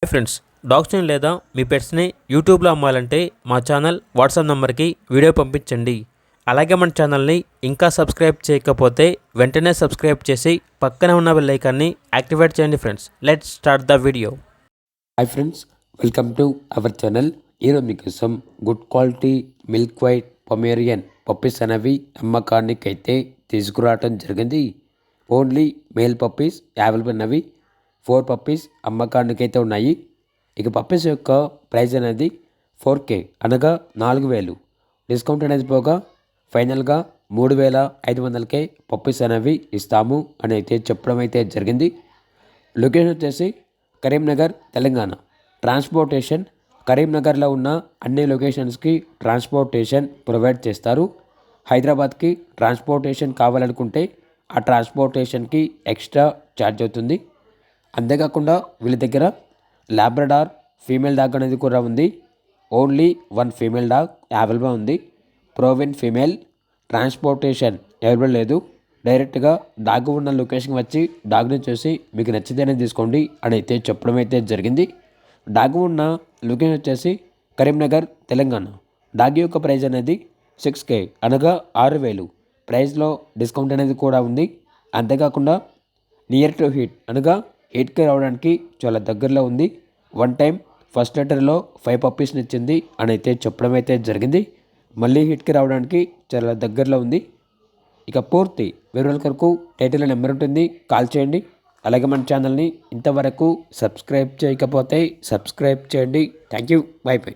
Hi friends, డాగ్స్ని లేదా మీ పెట్స్ని యూట్యూబ్లో అమ్మాలంటే మా ఛానల్ వాట్సాప్ నెంబర్కి వీడియో పంపించండి. అలాగే మన ఛానల్ని ఇంకా సబ్స్క్రైబ్ చేయకపోతే వెంటనే సబ్స్క్రైబ్ చేసి పక్కనే ఉన్న బెల్ ఐకాన్ని యాక్టివేట్ చేయండి. Friends, let's start the video. Hi friends, welcome to our channel. ఈరోజు మీకోసం good quality milk white Pomeranian puppies అనేవి అమ్మకానికి అయితే తీసుకురావడం జరిగింది. ఓన్లీ మేల్ పప్పీస్ అవైలబుల్ ఉన్నవి 4 పప్పీస్ అమ్మకానికి అయితే ఉన్నాయి. ఇక పప్పీస్ యొక్క ప్రైస్ అనేది 4K అనగా 4,000 డిస్కౌంట్ అనేది పోగా ఫైనల్గా 3,500కే పప్పీస్ అనేవి ఇస్తాము అని అయితే చెప్పడం అయితే జరిగింది. లొకేషన్ వచ్చేసి కరీంనగర్, తెలంగాణ. ట్రాన్స్పోర్టేషన్ కరీంనగర్లో ఉన్న అన్ని లొకేషన్స్కి ట్రాన్స్పోర్టేషన్ ప్రొవైడ్ చేస్తారు. హైదరాబాద్కి ట్రాన్స్పోర్టేషన్ కావాలనుకుంటే ఆ ట్రాన్స్పోర్టేషన్కి ఎక్స్ట్రా ఛార్జ్ అవుతుంది. అంతేకాకుండా వీళ్ళ దగ్గర లాబ్రడార్ ఫీమేల్ డాగ్ అనేది కూడా ఉంది. ఓన్లీ 1 ఫీమేల్ డాగ్ అవైలబుల్ ఉంది. ప్రోవిన్ ఫీమేల్. ట్రాన్స్పోర్టేషన్ అవైలబుల్ లేదు. డైరెక్ట్గా డాగ్ ఉన్న లొకేషన్కి వచ్చి డాగ్ని చూసి మీకు నచ్చితేనే తీసుకోండి అని అయితే చెప్పడం అయితే జరిగింది. డాగ్ ఉన్న లొకేషన్ వచ్చేసి కరీంనగర్, తెలంగాణ. డాగ్ యొక్క ప్రైస్ అనేది 6K అనగా 6,000. ప్రైస్లో డిస్కౌంట్ అనేది కూడా ఉంది. అంతేకాకుండా నియర్ టు హిట్ అనగా 8K రావడానికి చాలా దగ్గరలో ఉంది. 1 టైం ఫస్ట్ లెటర్లో 5 పప్పీస్ని ఇచ్చింది అని అయితే చెప్పడం అయితే జరిగింది. మళ్ళీ హిట్కి రావడానికి చాలా దగ్గరలో ఉంది. ఇక పూర్తి వివరాల కొరకు టైటిల్లో నెంబర్ ఉంటుంది, కాల్ చేయండి. అలాగే మన ఛానల్ని ఇంతవరకు సబ్స్క్రైబ్ చేయకపోతే సబ్స్క్రైబ్ చేయండి. Thank you. By by.